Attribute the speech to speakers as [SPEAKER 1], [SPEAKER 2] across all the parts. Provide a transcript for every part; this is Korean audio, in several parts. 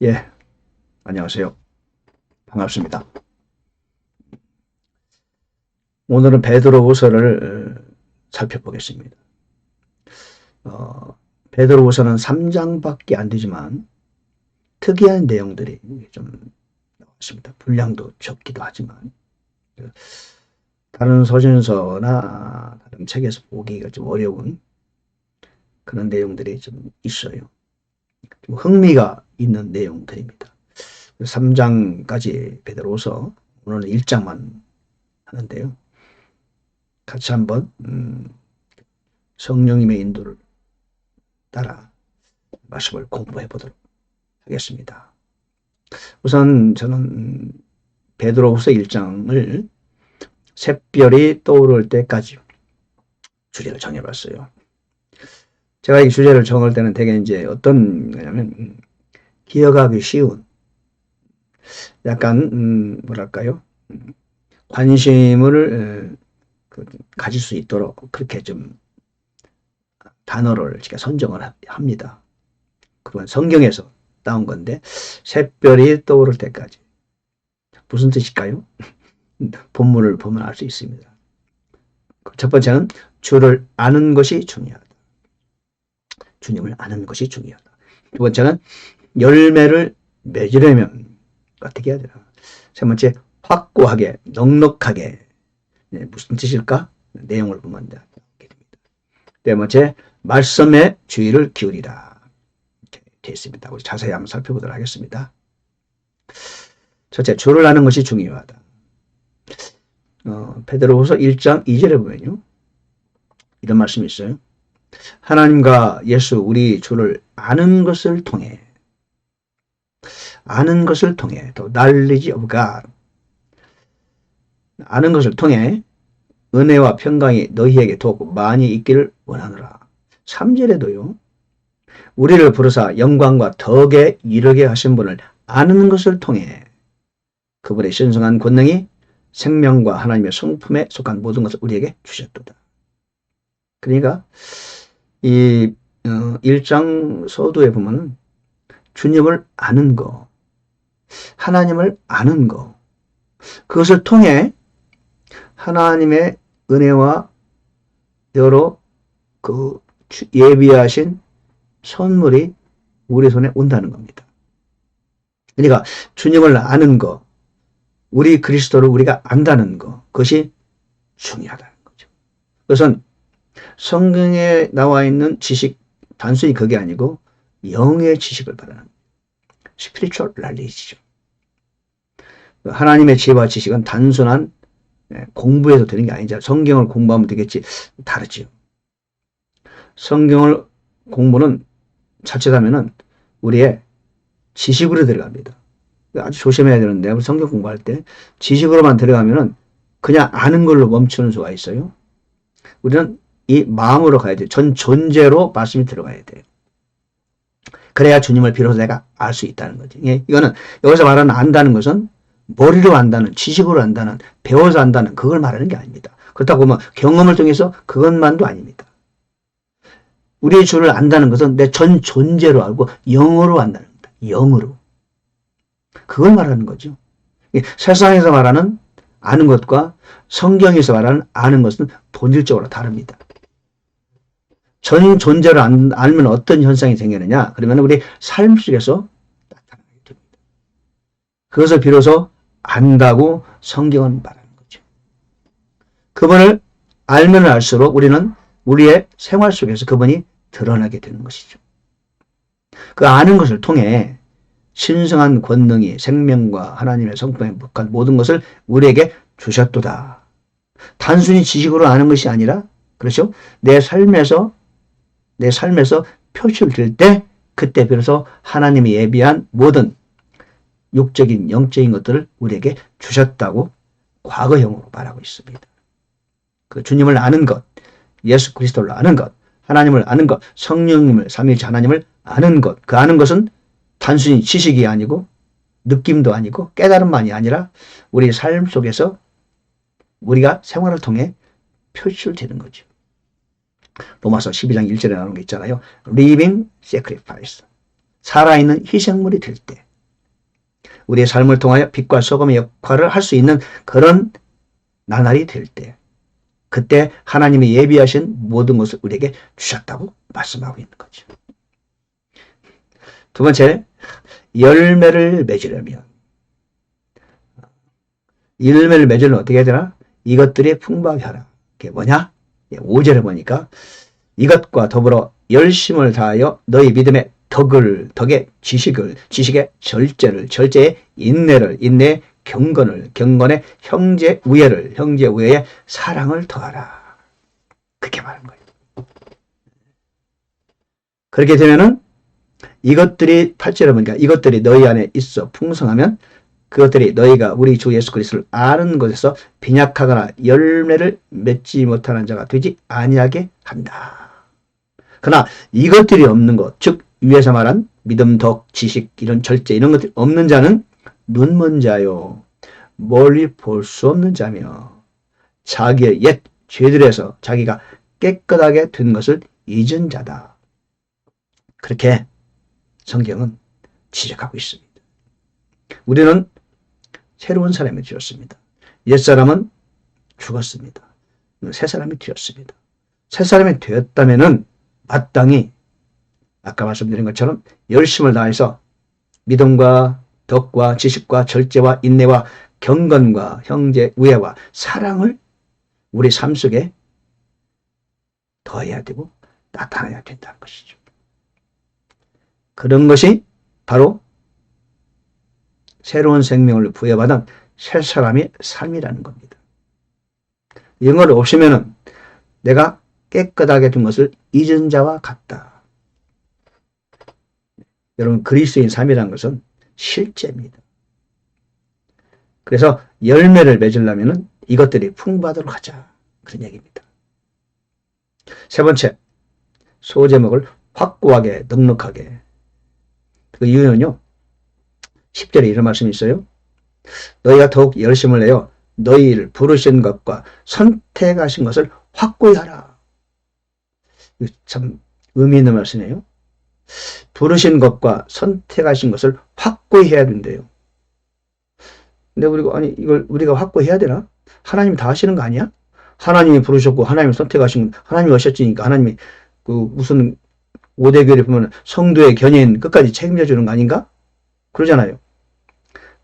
[SPEAKER 1] 예, 안녕하세요. 반갑습니다. 오늘은 베드로후서를 살펴보겠습니다. 베드로후서는 3장밖에 안 되지만 특이한 내용들이 좀 나왔습니다. 분량도 적기도 하지만 다른 서신서나 다른 책에서 보기가 좀 어려운 그런 내용들이 좀 있어요. 좀 흥미가 있는 내용들입니다. 3장까지 베드로후서, 오늘은 1장만 하는데요. 같이 한번 성령님의 인도를 따라 말씀을 공부해 보도록 하겠습니다. 우선 저는 베드로후서 1장을 샛별이 떠오를 때까지 주제를 정해봤어요. 제가 이 주제를 정할 때는 되게 이제 어떤 거냐면 기억하기 쉬운 약간 뭐랄까요, 관심을 가질 수 있도록 그렇게 좀 단어를 제가 선정을 합니다. 그건 성경에서 따온 건데, 샛별이 떠오를 때까지 무슨 뜻일까요? 본문을 보면 알 수 있습니다. 첫 번째는 주를 아는 것이 중요하다. 주님을 아는 것이 중요하다. 두 번째는 열매를 맺으려면 어떻게 해야 되나. 세 번째, 확고하게, 넉넉하게. 네, 무슨 뜻일까? 내용을 보면 됩니다. 네 번째, 말씀에 주의를 기울이라. 이렇게 되어 있습니다. 우리 자세히 한번 살펴보도록 하겠습니다. 첫째, 주를 아는 것이 중요하다. 베드로후서 1장 2절에 보면요, 이런 말씀이 있어요. 하나님과 예수 우리 주를 아는 것을 통해 더 knowledge of God, 아는 것을 통해 은혜와 평강이 너희에게 더욱 많이 있기를 원하노라. 3절에도요. 우리를 부르사 영광과 덕에 이르게 하신 분을 아는 것을 통해 그분의 신성한 권능이 생명과 하나님의 성품에 속한 모든 것을 우리에게 주셨도다. 그러니까 이 1장 서두에 보면 주님을 아는 거, 하나님을 아는 거, 그것을 통해 하나님의 은혜와 여러 그 예비하신 선물이 우리 손에 온다는 겁니다. 그러니까 주님을 아는 거, 우리 그리스도를 우리가 안다는 거, 그것이 중요하다는 거죠. 그것은 성경에 나와 있는 지식, 단순히 그게 아니고 영의 지식을 말하는 spiritual knowledge죠. 하나님의 지혜와 지식은 단순한 공부해서 되는 게 아니죠. 성경을 공부하면 되겠지. 다르죠. 성경을 공부는 자칫하면은 우리의 지식으로 들어갑니다. 아주 조심해야 되는데, 우리 성경 공부할 때 지식으로만 들어가면은 그냥 아는 걸로 멈추는 수가 있어요. 우리는 이 마음으로 가야 돼요. 전 존재로 말씀이 들어가야 돼요. 그래야 주님을 비로소 내가 알 수 있다는 거지. 예, 이거는 여기서 말하는 안다는 것은 머리로 안다는, 지식으로 안다는, 배워서 안다는 그걸 말하는 게 아닙니다. 그렇다고 보면 경험을 통해서 그것만도 아닙니다. 우리의 주를 안다는 것은 내 전 존재로 알고 영어로 안다는 겁니다. 영어로. 그걸 말하는 거죠. 세상에서 말하는 아는 것과 성경에서 말하는 아는 것은 본질적으로 다릅니다. 전 존재를 알면 어떤 현상이 생기느냐? 그러면 우리 삶 속에서 나타나게 됩니다. 그것을 비로소 안다고 성경은 말하는 거죠. 그분을 알면 알수록 우리는 우리의 생활 속에서 그분이 드러나게 되는 것이죠. 그 아는 것을 통해 신성한 권능이 생명과 하나님의 성품에 속한 모든 것을 우리에게 주셨도다. 단순히 지식으로 아는 것이 아니라, 그렇죠? 내 삶에서 표출될 때, 그때 비로소 하나님이 예비한 모든 육적인 영적인 것들을 우리에게 주셨다고 과거형으로 말하고 있습니다. 그 주님을 아는 것, 예수 그리스도를 아는 것, 하나님을 아는 것, 성령님을, 삼위일체 하나님을 아는 것, 그 아는 것은 단순히 지식이 아니고 느낌도 아니고 깨달음만이 아니라 우리 삶 속에서 우리가 생활을 통해 표출되는 거죠. 로마서 12장 1절에 나오는 게 있잖아요. Living sacrifice. 살아있는 희생물이 될 때, 우리의 삶을 통하여 빛과 소금의 역할을 할 수 있는 그런 나날이 될 때, 그때 하나님이 예비하신 모든 것을 우리에게 주셨다고 말씀하고 있는 거죠. 두 번째, 열매를 맺으려면, 열매를 맺으려면 어떻게 해야 되나? 이것들이 풍부하게 하라. 그게 뭐냐? 5절에 보니까 이것과 더불어 열심을 다하여 너희 믿음의 덕의 지식의 절제의 인내를, 인내의 경건의 형제 우애의 사랑을 더하라. 그렇게 말한 거예요. 그렇게 되면은 이것들이 8절에 보니까 이것들이 너희 안에 있어 풍성하면 그것들이 너희가 우리 주 예수 그리스도를 아는 것에서 빈약하거나 열매를 맺지 못하는 자가 되지 아니하게 한다. 그러나 이것들이 없는 것, 즉 위에서 말한 믿음, 덕, 지식, 이런 절제 이런 것들이 없는 자는 눈먼 자요, 멀리 볼 수 없는 자며 자기의 옛 죄들에서 자기가 깨끗하게 된 것을 잊은 자다. 그렇게 성경은 지적하고 있습니다. 우리는 새로운 사람이 되었습니다. 옛사람은 죽었습니다. 새 사람이 되었습니다. 새 사람이 되었다면은 마땅히 아까 말씀드린 것처럼 열심을 다해서 믿음과 덕과 지식과 절제와 인내와 경건과 형제 우애와 사랑을 우리 삶 속에 더해야 되고 나타나야 된다는 것이죠. 그런 것이 바로 새로운 생명을 부여받은 새 사람의 삶이라는 겁니다. 이런 걸 없으면은 내가 깨끗하게 둔 것을 잊은 자와 같다. 여러분, 그리스도인 삶이라는 것은 실제입니다. 그래서 열매를 맺으려면 이것들이 풍부하도록 하자. 그런 얘기입니다. 세 번째, 소제목을 확고하게 넉넉하게. 그 이유는요, 10절에 이런 말씀이 있어요. 너희가 더욱 열심을 내어 너희를 부르신 것과 선택하신 것을 확고히 하라. 참 의미 있는 말씀이에요. 부르신 것과 선택하신 것을 확고히 해야 된대요. 근데 이걸 우리가 확고히 해야 되나? 하나님이 다 하시는 거 아니야? 하나님이 부르셨고 하나님이 선택하신 건 하나님이 하셨으니까 하나님이 무슨 5대 교회 보면 성도의 견인 끝까지 책임져 주는 거 아닌가? 그러잖아요.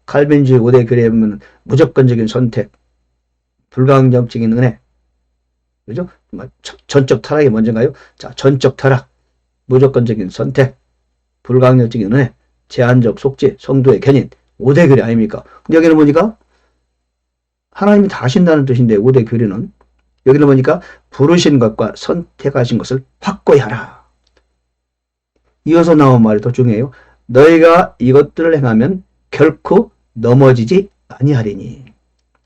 [SPEAKER 1] 칼빈주의 5대 교회에 보면 무조건적인 선택, 불가항력적인 은혜, 그죠? 전적 타락이 먼저인가요? 자, 전적 타락, 무조건적인 선택, 불가항력적인 은혜, 제한적 속죄, 성도의 견인, 5대 교회 아닙니까? 근데 여기는 보니까 하나님이 다 하신다는 뜻인데 5대 교회는 여기는 보니까 부르신 것과 선택하신 것을 확고히 하라. 이어서 나온 말이 더 중요해요. 너희가 이것들을 행하면 결코 넘어지지 아니하리니.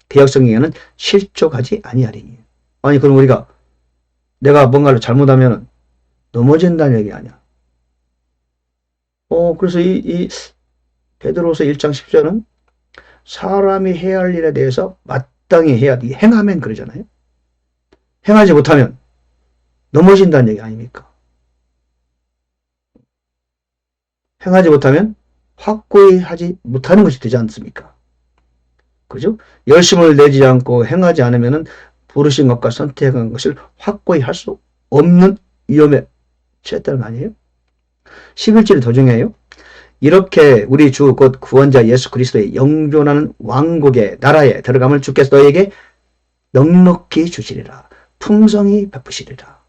[SPEAKER 1] 개역성경에는 실족하지 아니하리니. 아니 그럼 우리가 내가 뭔가를 잘못하면 넘어진다는 얘기 아니야. 그래서 이 베드로서 1장 10절은 사람이 해야 할 일에 대해서 마땅히 해야 돼. 행하면 그러잖아요. 행하지 못하면 넘어진다는 얘기 아닙니까? 행하지 못하면 확고히 하지 못하는 것이 되지 않습니까? 그죠? 열심을 내지 않고 행하지 않으면 부르신 것과 선택한 것을 확고히 할 수 없는 위험에 처했다는 거 아니에요? 11절이 더 중요해요. 이렇게 우리 주 곧 구원자 예수 그리스도의 영존하는 왕국의 나라에 들어감을 주께서 너에게 넉넉히 주시리라. 풍성히 베푸시리라.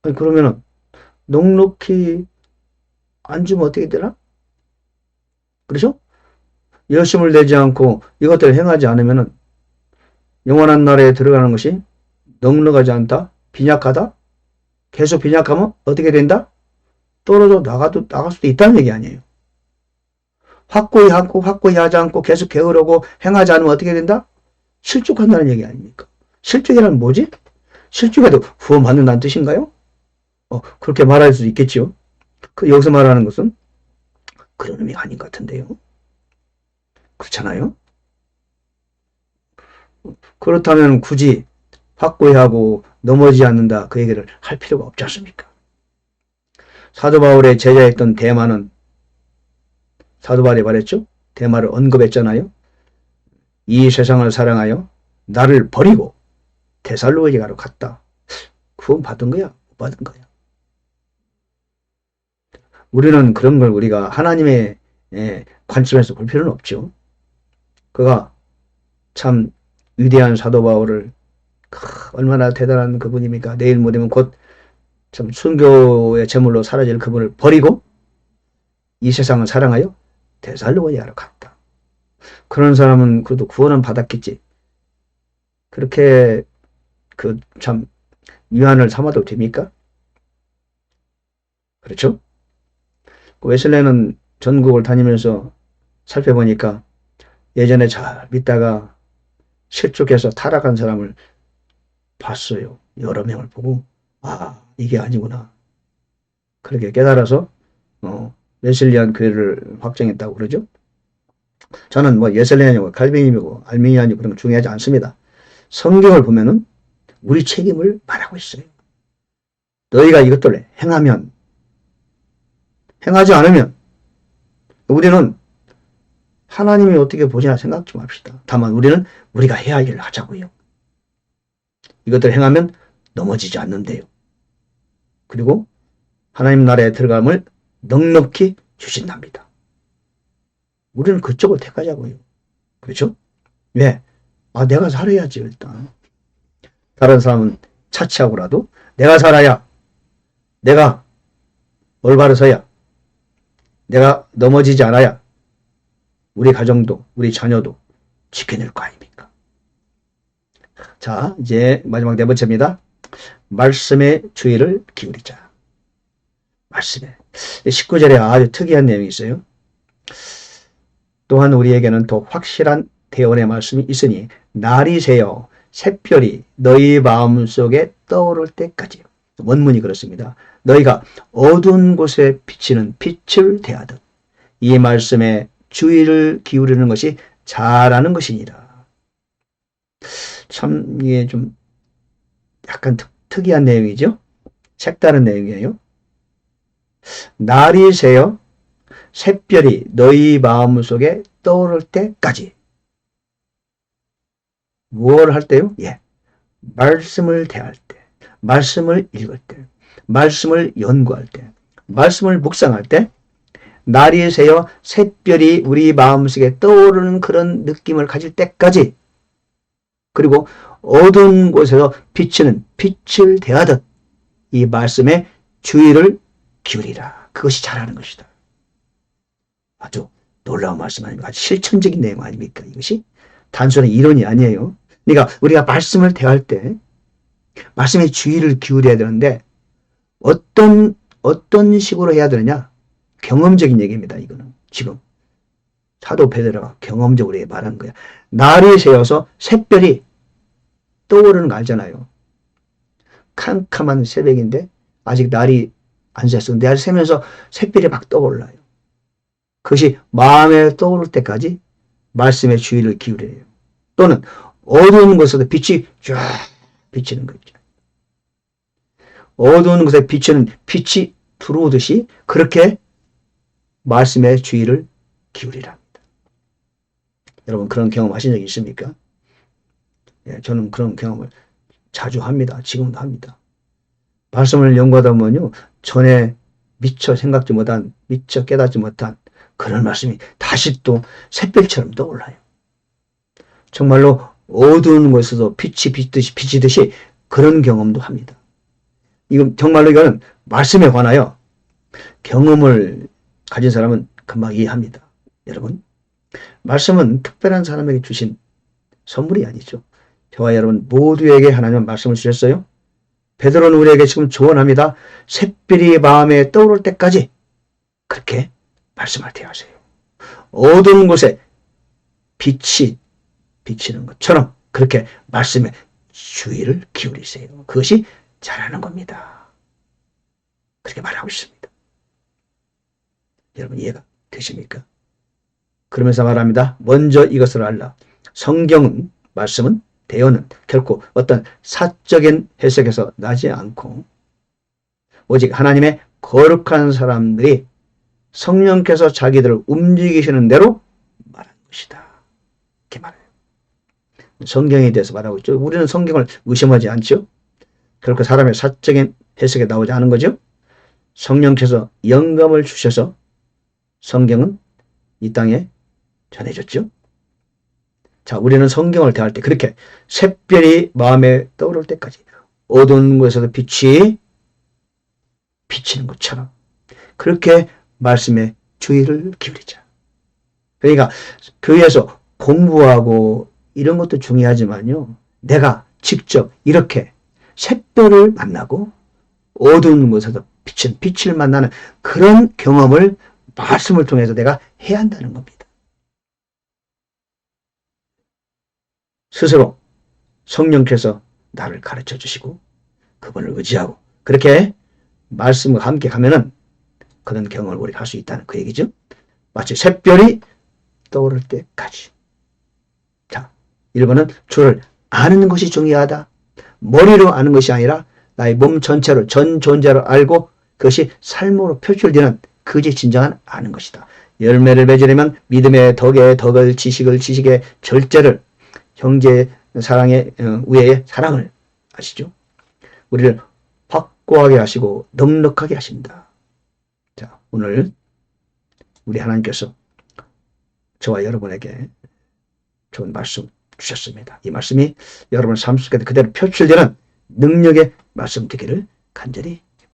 [SPEAKER 1] 아니, 그러면은 넉넉히 안 주면 어떻게 되나? 그렇죠? 열심을 내지 않고 이것들을 행하지 않으면은 영원한 나라에 들어가는 것이 넉넉하지 않다? 빈약하다? 계속 빈약하면 어떻게 된다? 떨어져 나갈 수도 있다는 얘기 아니에요. 확고히 하고 확고히 하지 않고 계속 게으르고 행하지 않으면 어떻게 된다? 실족한다는 얘기 아닙니까? 실족이란 뭐지? 실족해도 구원 받는다는 뜻인가요? 그렇게 말할 수 있겠죠. 여기서 말하는 것은 그런 의미가 아닌 것 같은데요. 그렇잖아요. 그렇다면 굳이 확고히 하고 넘어지지 않는다 그 얘기를 할 필요가 없지 않습니까? 사도 바울의 제자였던 데마는 사도 바울이 말했죠. 대마를 언급했잖아요. 이 세상을 사랑하여 나를 버리고 데살로니가로 갔다. 구원 받은 거야? 못 받은 거야? 우리는 그런 걸 우리가 하나님의 관점에서 볼 필요는 없죠. 그가 참 위대한 사도 바울을 얼마나 대단한 그분입니까? 내일 모레면 곧 참 순교의 제물로 사라질 그분을 버리고 이 세상을 사랑하여 데살로니가로 갔다. 그런 사람은 그래도 구원은 받았겠지. 그렇게 그 참 위안을 삼아도 됩니까? 그렇죠? 웨슬레는 전국을 다니면서 살펴보니까 예전에 잘 믿다가 실족해서 타락한 사람을 봤어요. 여러 명을 보고 이게 아니구나. 그렇게 깨달아서 웨슬리안 교회를 확정했다고 그러죠. 저는 뭐 웨슬리안이고 칼빈이고 알미니안이고 그런 거 중요하지 않습니다. 성경을 보면은 우리 책임을 말하고 있어요. 너희가 이것들을 행하면, 행하지 않으면 우리는 하나님이 어떻게 보시나 생각 좀 합시다. 다만 우리는 우리가 해야 할 일을 하자고요. 이것들을 행하면 넘어지지 않는데요. 그리고 하나님 나라에 들어감을 넉넉히 주신답니다. 우리는 그쪽을 택하자고요. 그렇죠? 왜? 내가 살아야지 일단. 다른 사람은 차치하고라도 내가 살아야, 내가 올바르서야, 내가 넘어지지 않아야 우리 가정도 우리 자녀도 지켜낼 거 아닙니까? 자, 이제 마지막 네 번째입니다. 말씀에 주의를 기울이자. 말씀에. 19절에 아주 특이한 내용이 있어요. 또한 우리에게는 더 확실한 대언의 말씀이 있으니 날이 새어 샛별이 너희 마음속에 떠오를 때까지. 원문이 그렇습니다. 너희가 어두운 곳에 비치는 빛을 대하듯 이 말씀에 주의를 기울이는 것이 잘하는 것이니라. 참 이게 좀 약간 특이한 내용이죠. 색다른 내용이에요. 날이 새어 샛별이 너희 마음속에 떠오를 때까지. 뭘 할 때요? 말씀을 대할 때, 말씀을 읽을 때, 말씀을 연구할 때, 말씀을 묵상할 때, 날이 새어 샛별이 우리 마음속에 떠오르는 그런 느낌을 가질 때까지, 그리고 어두운 곳에서 비치는 빛을 대하듯 이 말씀에 주의를 기울이라. 그것이 잘하는 것이다. 아주 놀라운 말씀 아닙니까? 아주 실천적인 내용 아닙니까? 이것이 단순한 이론이 아니에요. 그러니까 우리가 말씀을 대할 때 말씀에 주의를 기울여야 되는데 어떤 식으로 해야 되느냐? 경험적인 얘기입니다. 이거는 지금 사도 베드로가 경험적으로 말한 거야. 날이 새어서 샛별이 떠오르는 거 알잖아요. 캄캄한 새벽인데 아직 날이 안 샜어. 날이 새면서 샛별이 막 떠올라요. 그것이 마음에 떠오를 때까지 말씀에 주의를 기울여요. 또는 어두운 곳에서 빛이 쫙 비치는 거 있죠. 어두운 곳에 비치는 빛이 들어오듯이 그렇게 말씀에 주의를 기울이라 합니다. 여러분 그런 경험 하신 적 있습니까? 저는 그런 경험을 자주 합니다. 지금도 합니다. 말씀을 연구하다 보면요. 전에 미처 생각지 못한, 미처 깨닫지 못한 그런 말씀이 다시 또 샛별처럼 떠올라요. 정말로 어두운 곳에서 빛이 비치듯이 그런 경험도 합니다. 정말로 이거는 말씀에 관하여 경험을 가진 사람은 금방 이해합니다. 여러분, 말씀은 특별한 사람에게 주신 선물이 아니죠. 저와 여러분 모두에게 하나님은 말씀을 주셨어요. 베드로는 우리에게 지금 조언합니다. 샛별이 마음에 떠오를 때까지 그렇게 말씀할 때 하세요. 어두운 곳에 빛이 비치는 것처럼 그렇게 말씀에 주의를 기울이세요. 그것이 잘하는 겁니다. 그렇게 말하고 있습니다. 여러분 이해가 되십니까? 그러면서 말합니다. 먼저 이것을 알라. 성경은, 말씀은, 대언은 결코 어떤 사적인 해석에서 나지 않고 오직 하나님의 거룩한 사람들이 성령께서 자기들을 움직이시는 대로 것이다. 이렇게 말해요. 성경에 대해서 말하고 있죠. 우리는 성경을 의심하지 않죠. 그렇게 사람의 사적인 해석에 나오지 않은 거죠. 성령께서 영감을 주셔서 성경은 이 땅에 전해졌죠. 자, 우리는 성경을 대할 때 그렇게 샛별이 마음에 떠오를 때까지 어두운 곳에서도 빛이 비치는 것처럼 그렇게 말씀에 주의를 기울이자. 그러니까 교회에서 공부하고 이런 것도 중요하지만요. 내가 직접 이렇게 샛별을 만나고 어두운 곳에서 비친 빛을 만나는 그런 경험을 말씀을 통해서 내가 해야 한다는 겁니다. 스스로 성령께서 나를 가르쳐 주시고 그분을 의지하고 그렇게 말씀과 함께 가면은 그런 경험을 우리가 할 수 있다는 그 얘기죠. 마치 샛별이 떠오를 때까지. 자, 1번은 주를 아는 것이 중요하다. 머리로 아는 것이 아니라 나의 몸 전체로 전 존재로 알고 그것이 삶으로 표출되는 그것이 진정한 아는 것이다. 열매를 맺으려면 믿음의 덕을 지식의 절제를 형제 사랑의 우애의 사랑을 아시죠? 우리를 확고하게 하시고 넉넉하게 하신다. 자, 오늘 우리 하나님께서 저와 여러분에게 좋은 말씀 주셨습니다. 이 말씀이 여러분 삶 속에 그대로 표출되는 능력의 말씀 되기를 간절히